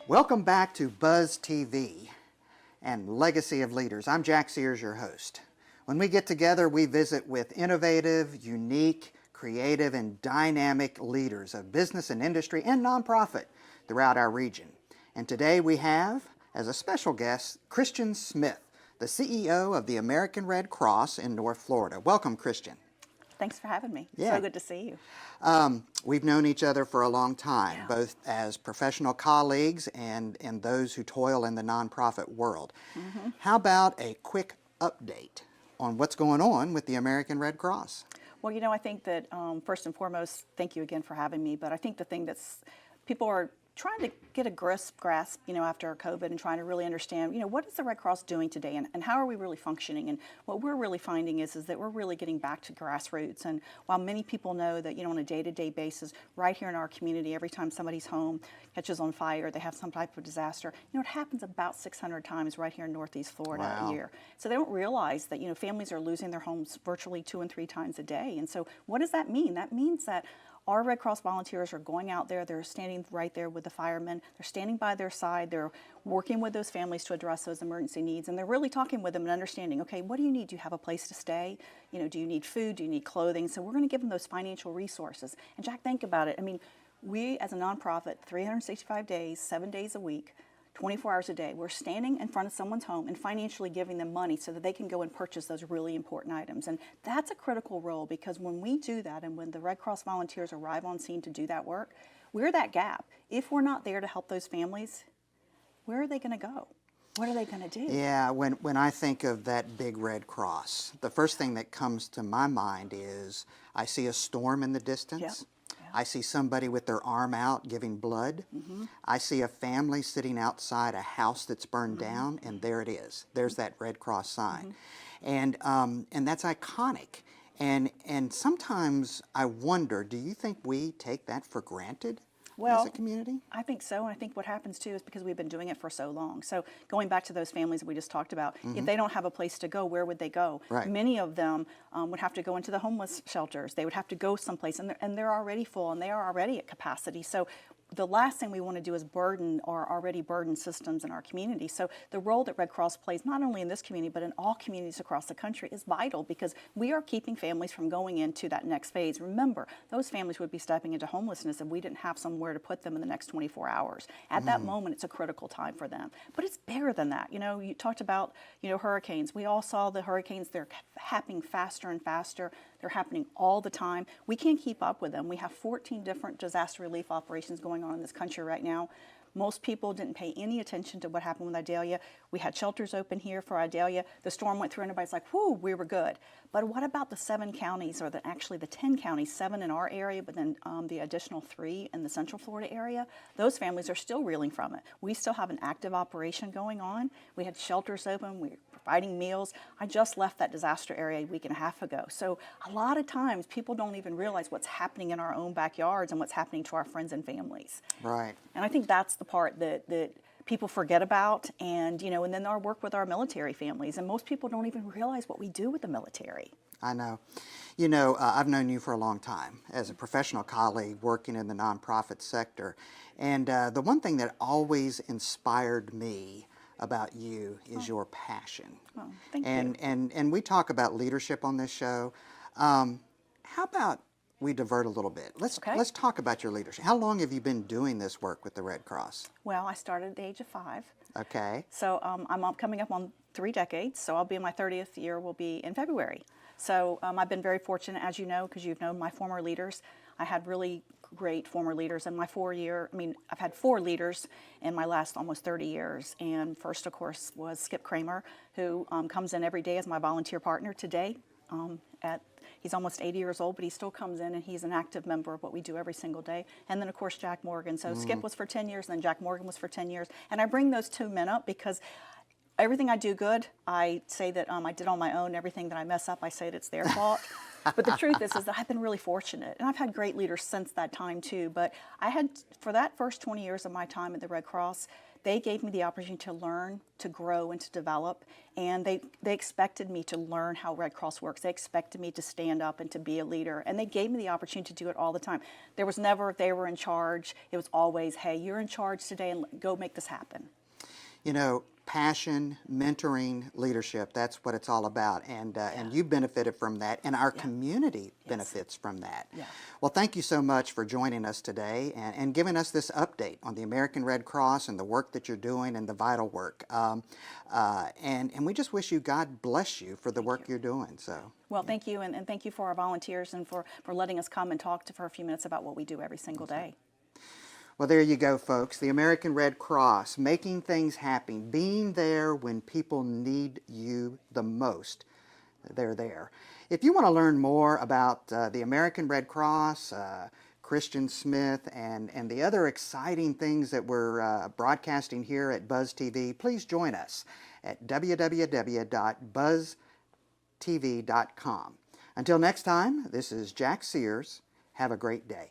Welcome back to Buzz TV and Legacy of Leaders. I'm Jack Sears, your host. When we get together, we visit with innovative, unique, creative, and dynamic leaders of business and industry and nonprofit throughout our region. And today we have, as a special guest, Christian Smith, the CEO of the American Red Cross in North Florida. Welcome, Christian. Thanks for having me. Yeah. So good to see you. We've known each other for a long time, both as professional colleagues and those who toil in the nonprofit world. How about a quick update on what's going on with the American Red Cross? Well, you know, I think that first and foremost, thank you again for having me. But I think the thing that's people are trying to get a grasp, you know, after COVID and trying to really understand, you know, what is the Red Cross doing today and how are we really functioning? And what we're really finding is that we're really getting back to grassroots. And while many people know that, you know, on a day-to-day basis, right here in our community, every time somebody's home catches on fire, they have some type of disaster, you know, it happens about 600 times right here in Northeast Florida a year. So they don't realize that, you know, families are losing their homes virtually 2 and 3 times a day. And so what does that mean? That means that our Red Cross volunteers are going out there, they're standing right there with the firemen, they're standing by their side, they're working with those families to address those emergency needs, and they're really talking with them and understanding, okay, what do you need? Do you have a place to stay? You know, do you need food? Do you need clothing? So we're gonna give them those financial resources. And Jack, think about it. I mean, we as a nonprofit, 365 days, 7 days a week, 24 hours a day, we're standing in front of someone's home and financially giving them money so that they can go and purchase those really important items. And that's a critical role because when we do that and when the Red Cross volunteers arrive on scene to do that work, we're that gap. If we're not there to help those families, where are they going to go? What are they going to do? Yeah, when I think of that big Red Cross, the first thing that comes to my mind is I see a storm in the distance. Yep. I see somebody with their arm out giving blood. I see a family sitting outside a house that's burned down, and there it is. There's that Red Cross sign. And that's iconic. And sometimes I wonder, do you think we take that for granted as a community? I think so, and I think what happens too is because we've been doing it for so long. So going back to those families that we just talked about, if they don't have a place to go, where would they go? Right. Many of them would have to go into the homeless shelters. They would have to go someplace, and they're already full, and they are already at capacity. So the last thing we want to do is burden our already burdened systems in our community. So the role that Red Cross plays, not only in this community, but in all communities across the country is vital because we are keeping families from going into that next phase. Remember, those families would be stepping into homelessness if we didn't have somewhere to put them in the next 24 hours. At that moment, it's a critical time for them. But it's bigger than that. You know, you talked about, you know, hurricanes. We all saw the hurricanes. They're happening faster and faster. They're happening all the time. We can't keep up with them. We have 14 different disaster relief operations going on in this country right now. Most people didn't pay any attention to what happened with Idalia. We had shelters open here for Idalia. The storm went through and everybody's like, whoo, we were good. But what about the 7 counties, or actually the 10 counties, 7 in our area, but then the additional 3 in the Central Florida area? Those families are still reeling from it. We still have an active operation going on. We had shelters open. We're providing meals. I just left that disaster area a week and a half ago. So a lot of times people don't even realize what's happening in our own backyards and what's happening to our friends and families. Right. And I think that's the part that people forget about, and you know, and then our work with our military families, and most people don't even realize what we do with the military. I know. You know, I've known you for a long time as a professional colleague working in the nonprofit sector, and the one thing that always inspired me about you is your passion. Well, thank you. And we talk about leadership on this show. How about we divert a little bit? Let's talk about your leadership. How long have you been doing this work with the Red Cross? Well, I started at the age of 5. Okay. So I'm coming up on 3 decades, so I'll be in my 30th year will be in February. So I've been very fortunate, as you know, because you've known my former leaders. I had really great former leaders in my I've had 4 leaders in my last almost 30 years. And first, of course, was Skip Kramer, who comes in every day as my volunteer partner today. He's almost 80 years old, but he still comes in and he's an active member of what we do every single day. And then, of course, Jack Morgan. So Skip was for 10 years, and then Jack Morgan was for 10 years. And I bring those 2 men up because everything I do good, I say that I did on my own. Everything that I mess up, I say that it's their fault. But the truth is that I've been really fortunate. And I've had great leaders since that time, too. But I had, for that first 20 years of my time at the Red Cross, they gave me the opportunity to learn, to grow, and to develop. And they expected me to learn how Red Cross works. They expected me to stand up and to be a leader. And they gave me the opportunity to do it all the time. There was never, they were in charge. It was always, hey, you're in charge today and go make this happen. You know, passion, mentoring, leadership, that's what it's all about. And you benefited from that, and our community benefits from that. Yeah. Well, thank you so much for joining us today and giving us this update on the American Red Cross and the work that you're doing and the vital work. And we just wish you, God bless you for the work you're doing. So. Well, thank you, and thank you for our volunteers and for letting us come and talk for a few minutes about what we do every single day. Well, there you go, folks. The American Red Cross, making things happen, being there when people need you the most. They're there. If you want to learn more about the American Red Cross, Christian Smith, and the other exciting things that we're broadcasting here at Buzz TV, please join us at www.buzztv.com. Until next time, this is Jack Sears. Have a great day.